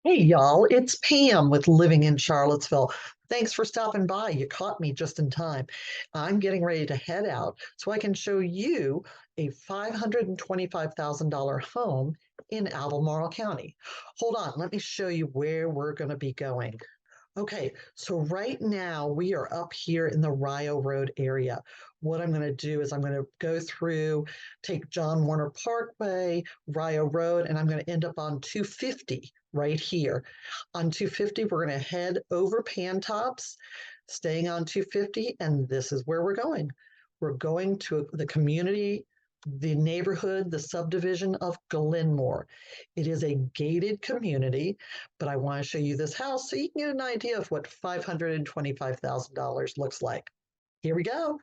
Hey y'all, it's Pam with Living in Charlottesville. Thanks for stopping by. You caught me just in time. I'm getting ready to head out so I can show you a $525,000 home in Albemarle County. Hold on, let me show you where we're going to be going. Okay, so right now we are up here in the Rio Road area. What I'm going to do is I'm going to go through, take John Warner Parkway, Rio Road, and I'm going to end up on 250 right here. On 250, we're going to head over Pantops, staying on 250, and this is where we're going. We're going to the community, the neighborhood, the subdivision of Glenmore. It is a gated community, but I want to show you this house so you can get an idea of what $525,000 looks like. Here we go.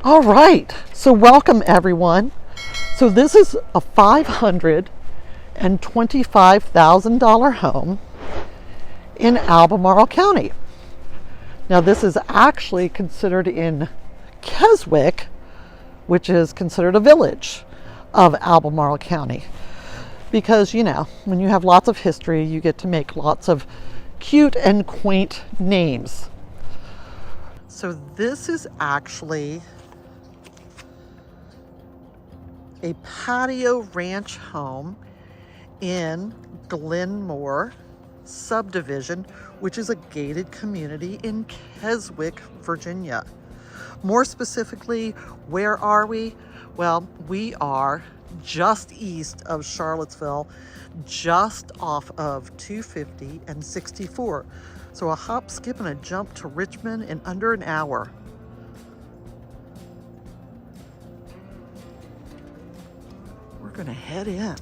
All right, so welcome everyone. So this is a $525,000 home in Albemarle County. Now this is actually considered in Keswick, which is considered a village of Albemarle County. Because, you know, when you have lots of history, you get to make lots of cute and quaint names. So this is actually a patio ranch home in Glenmore subdivision, which is a gated community in Keswick, Virginia. More specifically, where are we? Well, we are just east of Charlottesville, just off of 250 and 64. So a hop, skip, and a jump to Richmond in under an hour. We're gonna head in.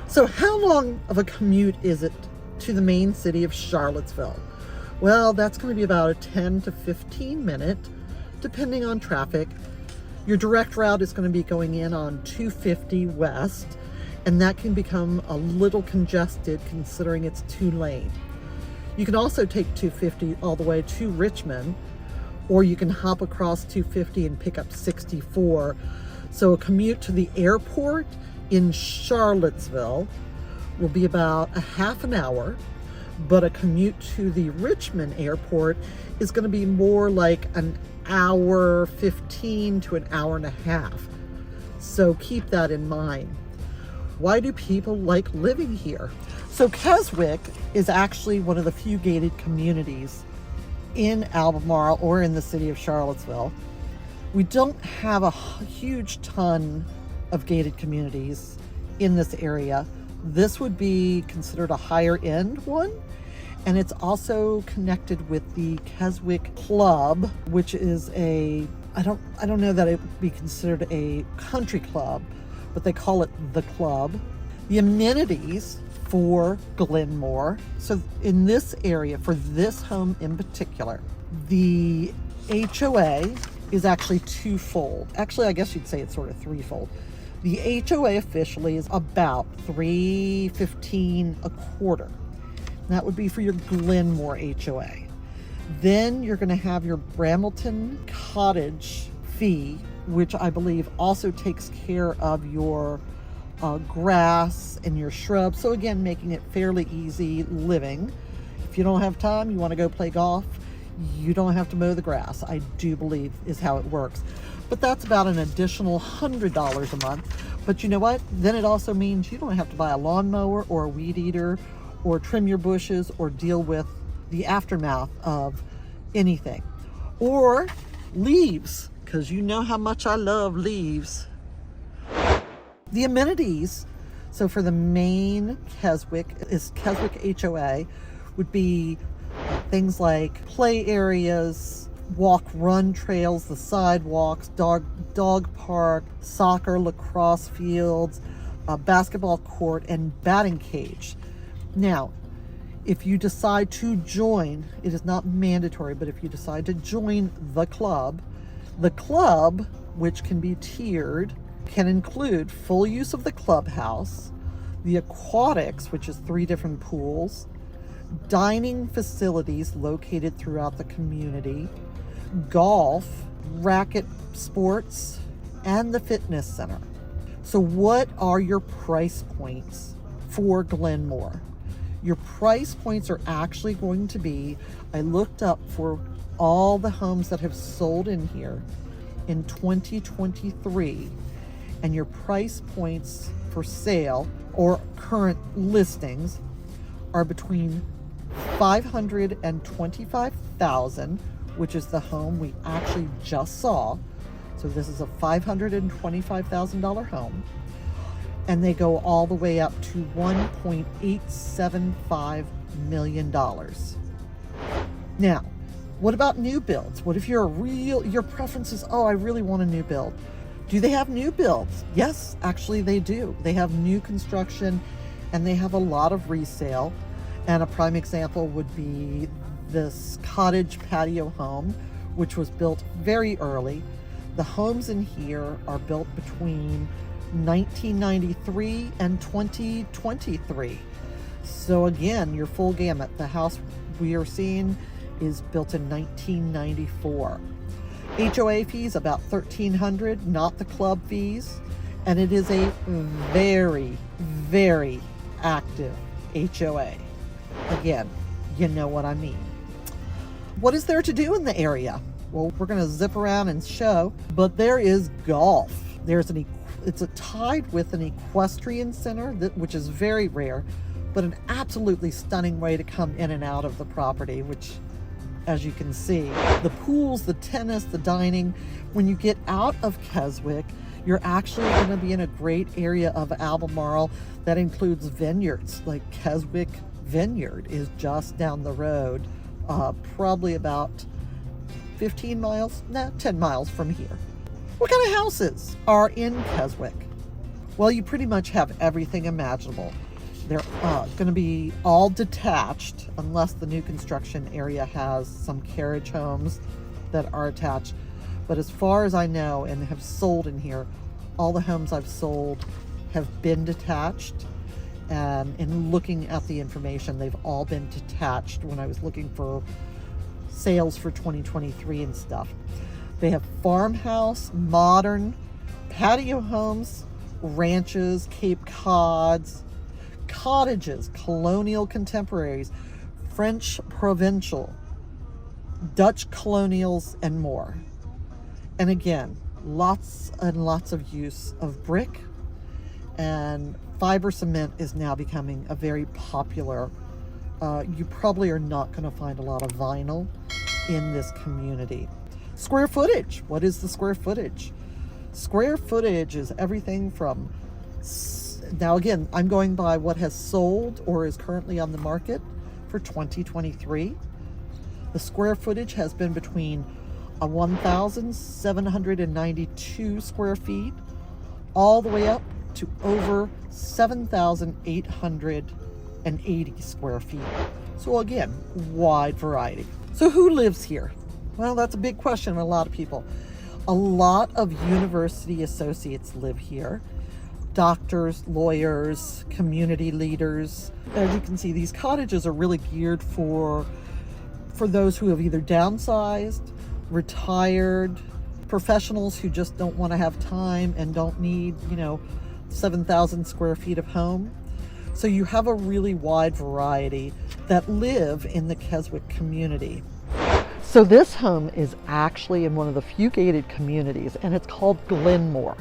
So how long of a commute is it to the main city of Charlottesville? Well, that's going to be about a 10 to 15 minute, depending on traffic. Your direct route is going to be going in on 250 west, and that can become a little congested considering it's 2-lane. You can also take 250 all the way to Richmond, or you can hop across 250 and pick up 64. So a commute to the airport in Charlottesville will be about a half an hour, but a commute to the Richmond airport is going to be more like an hour 15 to an hour and a half. So keep that in mind. Why do people like living here? So Keswick is actually one of the few gated communities in Albemarle or in the city of Charlottesville. We don't have a huge ton of gated communities in this area. This would be considered a higher end one, and it's also connected with the Keswick Club, which is I don't know that it would be considered a country club, but they call it the club. The amenities for Glenmore, so in this area, for this home in particular, the HOA is actually twofold. Actually, I guess you'd say it's sort of threefold. The HOA officially is about $315 a quarter. That would be for your Glenmore HOA. Then you're going to have your Brambleton Cottage fee, which I believe also takes care of your grass and your shrubs. So again, making it fairly easy living. If you don't have time, you want to go play golf, you don't have to mow the grass, I do believe is how it works. But that's about an additional $100 a month. But you know what? Then it also means you don't have to buy a lawnmower or a weed eater or trim your bushes or deal with the aftermath of anything. Or leaves, because you know how much I love leaves. The amenities, so for the main Keswick HOA, would be things like play areas, walk run trails, the sidewalks, dog park, soccer, lacrosse fields, a basketball court, and batting cage. Now, If you decide to join, it is not mandatory, but if you decide to join the club, which can be tiered, can include full use of the clubhouse, the aquatics, which is 3 different pools, dining facilities located throughout the community, golf, racket sports, and the fitness center. So what are your price points for Glenmore? Your price points are actually going to be, I looked up for all the homes that have sold in here in 2023, and your price points for sale or current listings are between $525,000, which is the home we actually just saw. So this is a $525,000 home. And they go all the way up to $1.875 million. Now, what about new builds? What if your preference is, oh, I really want a new build. Do they have new builds? Yes, actually they do. They have new construction and they have a lot of resale. And a prime example would be this cottage patio home, which was built very early. The homes in here are built between 1993 and 2023. So again, your full gamut. The house we are seeing is built in 1994. HOA fees about $1,300, not the club fees, and it is a very, very active HOA. Again, you know what I mean. What is there to do in the area? Well, we're going to zip around and show, but there is golf. It's tied with an equestrian center, which is very rare, but an absolutely stunning way to come in and out of the property, which, as you can see, the pools, the tennis, the dining. When you get out of Keswick, you're actually going to be in a great area of Albemarle that includes vineyards. Like Keswick Vineyard is just down the road, probably about 10 miles from here. What kind of houses are in Keswick? Well, you pretty much have everything imaginable. They're going to be all detached, unless the new construction area has some carriage homes that are attached. But as far as I know and have sold in here, all the homes I've sold have been detached. And in looking at the information, they've all been detached when I was looking for sales for 2023 and stuff. They have farmhouse, modern, patio homes, ranches, Cape Cods, cottages, colonial contemporaries, French provincial, Dutch colonials, and more. And again, lots and lots of use of brick, and fiber cement is now becoming a very popular. You probably are not going to find a lot of vinyl in this community. Square footage. What is the square footage? Square footage is everything from, now again, I'm going by what has sold or is currently on the market for 2023. The square footage has been between 1,792 square feet all the way up to over 7,880 square feet. So again, wide variety. So who lives here? Well, that's a big question for a lot of people. A lot of university associates live here. Doctors, lawyers, community leaders. As you can see, these cottages are really geared for those who have either downsized, retired, professionals who just don't want to have time and don't need, 7,000 square feet of home. So you have a really wide variety that live in the Keswick community. So this home is actually in one of the few gated communities, and it's called Glenmore.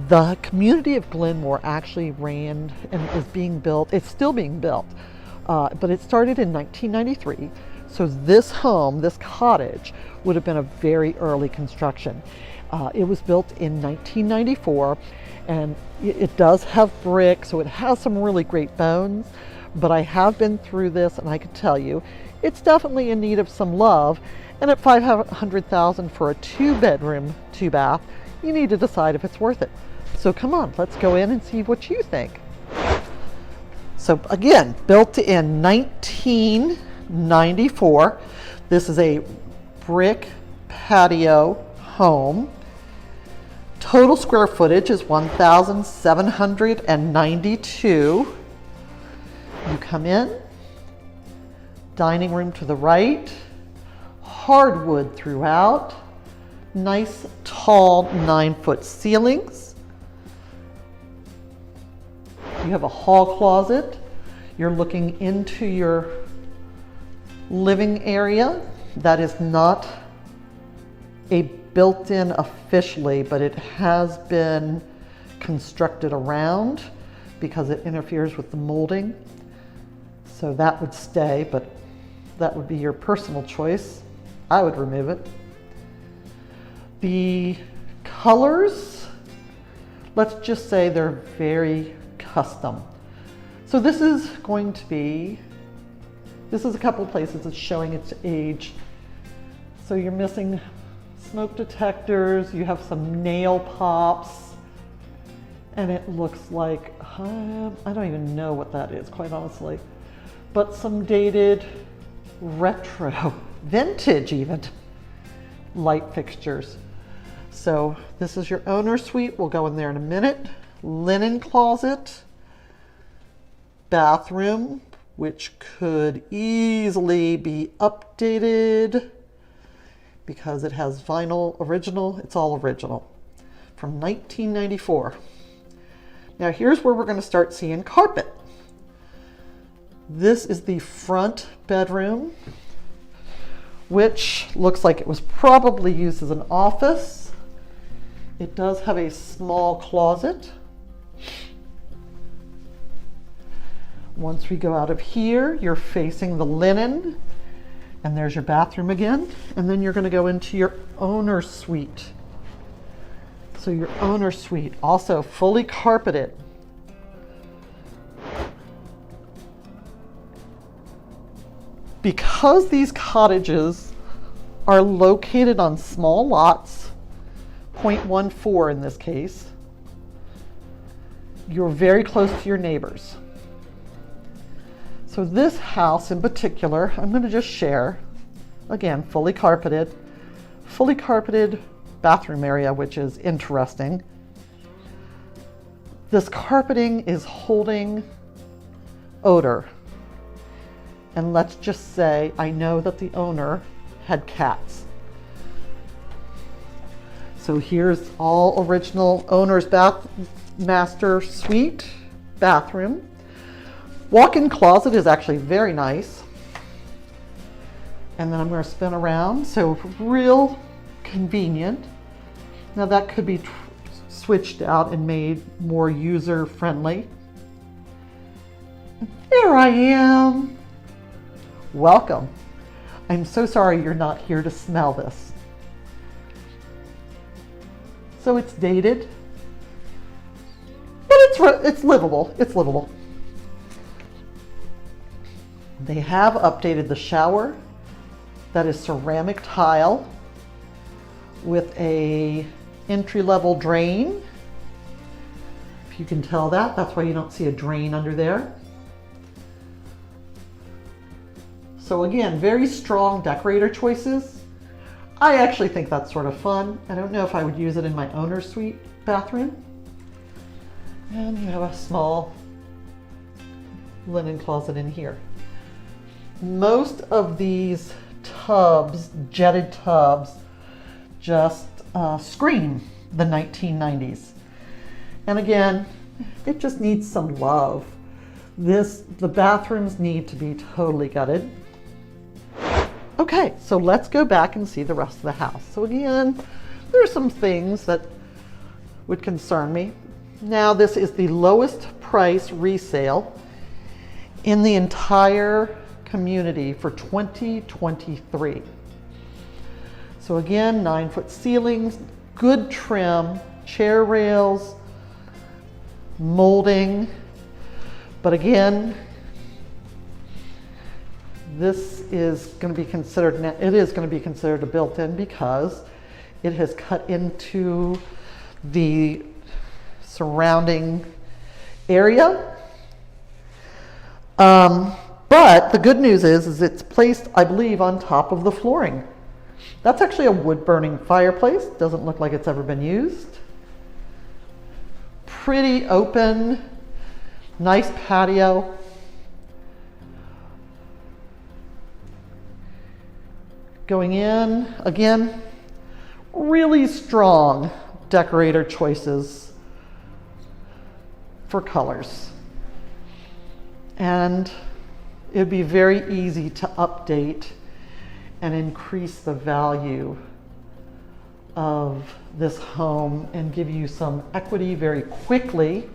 The community of Glenmore actually ran and is being built. It's still being built, but it started in 1993. So this home, this cottage, would have been a very early construction. It was built in 1994, and it does have brick, so it has some really great bones. But I have been through this, and I can tell you, it's definitely in need of some love. And at $500,000 for a 2-bedroom, 2-bath, you need to decide if it's worth it. So come on, let's go in and see what you think. So again, built in 1994. This is a brick patio home. Total square footage is 1,792. You come in, dining room to the right, hardwood throughout, nice tall 9-foot ceilings. You have a hall closet. You're looking into your living area. That is not a built-in officially, but it has been constructed around because it interferes with the molding. So that would stay, but that would be your personal choice. I would remove it. The colors, let's just say they're very custom. So this is going to be, this is a couple of places it's showing its age. So you're missing smoke detectors, you have some nail pops, and it looks like, I don't even know what that is, quite honestly, but some dated retro, vintage even, light fixtures. So this is your owner's suite. We'll go in there in a minute. Linen closet, bathroom, which could easily be updated because it has vinyl original. It's all original from 1994. Now here's where we're going to start seeing carpet. This is the front bedroom, which looks like it was probably used as an office. It does have a small closet. Once we go out of here, you're facing the linen, and there's your bathroom again. And then you're going to go into your owner's suite. So your owner's suite, also fully carpeted. Because these cottages are located on small lots, 0.14 in this case, you're very close to your neighbors. So this house in particular, I'm going to just share, again, fully carpeted bathroom area, which is interesting. This carpeting is holding odor. And let's just say, I know that the owner had cats. So here's all original owner's master suite bathroom. Walk-in closet is actually very nice. And then I'm going to spin around, so real convenient. Now that could be switched out and made more user-friendly. There I am. Welcome. I'm so sorry you're not here to smell this. So it's dated, but it's livable. It's livable. They have updated the shower. That is ceramic tile with a entry-level drain. If you can tell that, that's why you don't see a drain under there. So again, very strong decorator choices. I actually think that's sort of fun. I don't know if I would use it in my owner's suite bathroom. And you have a small linen closet in here. Most of these tubs, jetted tubs, just scream the 1990s. And again, it just needs some love. The bathrooms need to be totally gutted. Okay, so let's go back and see the rest of the house. So again, there are some things that would concern me. Now this is the lowest price resale in the entire community for 2023. So again, 9-foot ceilings, good trim, chair rails, molding, but again, this is going to be considered, it is going to be considered a built-in because it has cut into the surrounding area. But the good news is it's placed, I believe, on top of the flooring. That's actually a wood-burning fireplace. Doesn't look like it's ever been used. Pretty open, nice patio. Going in, again, really strong decorator choices for colors. And it would be very easy to update and increase the value of this home and give you some equity very quickly.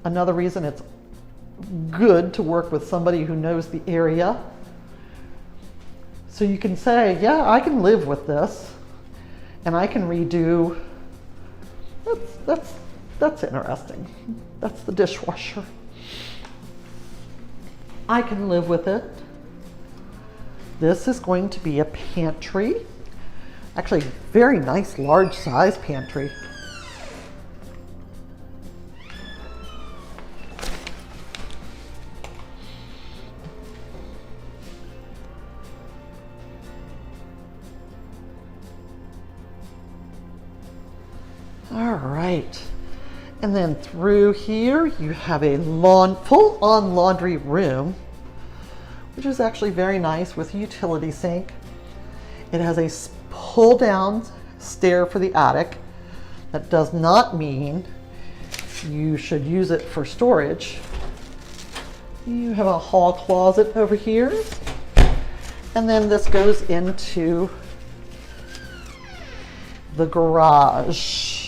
Another reason it's good to work with somebody who knows the area. So you can say, yeah, I can live with this and I can redo. That's interesting. That's the dishwasher. I can live with it. This is going to be a pantry. Actually, very nice, large size pantry. All right. And then through here, you have a full-on laundry room, which is actually very nice with a utility sink. It has a pull-down stair for the attic. That does not mean you should use it for storage. You have a hall closet over here. And then this goes into the garage.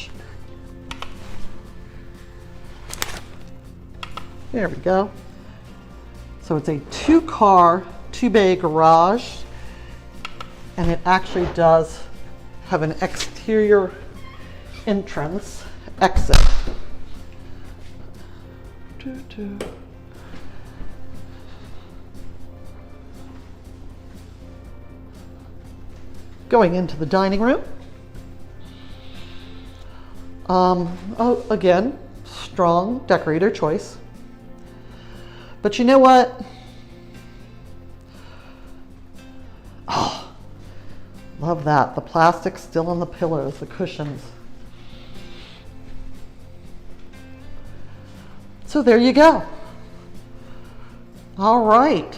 There we go. So it's a 2-car, 2-bay garage, and it actually does have an exterior entrance exit. Going into the dining room. Oh, again, strong decorator choice. But you know what? Oh, love that. The plastic still on the pillows, the cushions. So there you go. All right.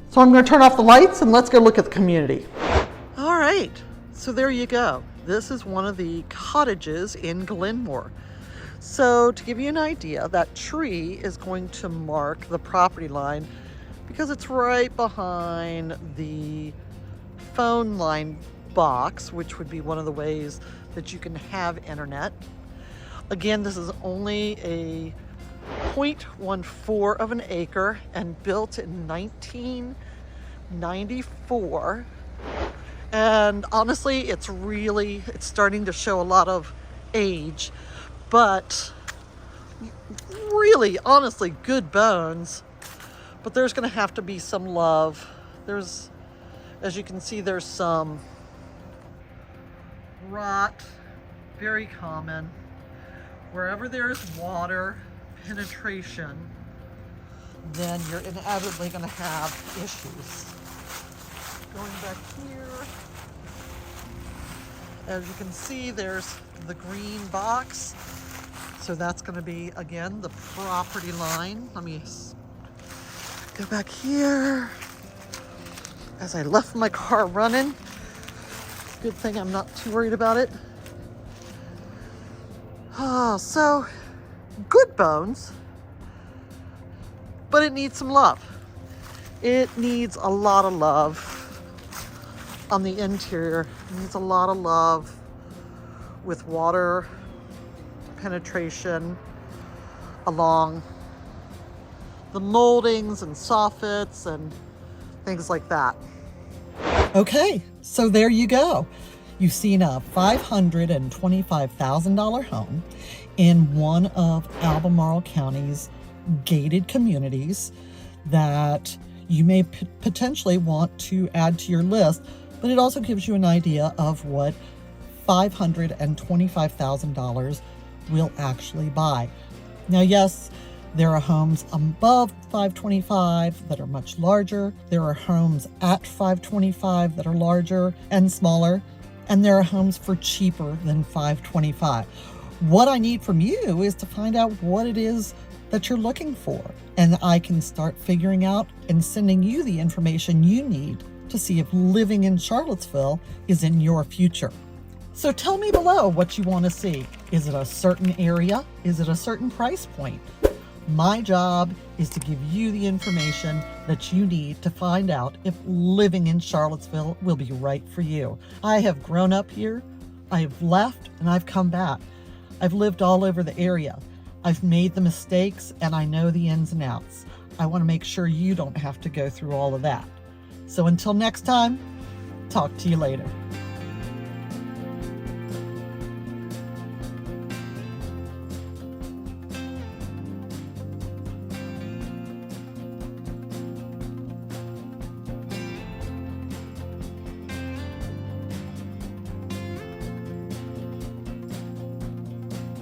So I'm going to turn off the lights and let's go look at the community. All right. So there you go. This is one of the cottages in Glenmore. So to give you an idea, that tree is going to mark the property line because it's right behind the phone line box, which would be one of the ways that you can have internet. Again, this is only a 0.14 of an acre and built in 1994. And honestly, it's starting to show a lot of age. But really, honestly, good bones. But there's going to have to be some love. As you can see, there's some rot, very common. Wherever there's water penetration, then you're inevitably going to have issues. Going back here, as you can see, there's the green box. So that's going to be, again, the property line. Let me go back here. As I left my car running. Good thing I'm not too worried about it. Oh, so good bones. But it needs some love. It needs a lot of love on the interior. It needs a lot of love with water penetration along the moldings and soffits and things like that. Okay, so there you go. You've seen a $525,000 home in one of Albemarle County's gated communities that you may potentially want to add to your list, but it also gives you an idea of what $525,000 will actually buy. Now, yes, there are homes above 525 that are much larger. There are homes at 525 that are larger and smaller. And there are homes for cheaper than 525. What I need from you is to find out what it is that you're looking for. And I can start figuring out and sending you the information you need to see if living in Charlottesville is in your future. So tell me below what you want to see. Is it a certain area? Is it a certain price point? My job is to give you the information that you need to find out if living in Charlottesville will be right for you. I have grown up here, I have left, and I've come back. I've lived all over the area. I've made the mistakes, and I know the ins and outs. I want to make sure you don't have to go through all of that. So until next time, talk to you later.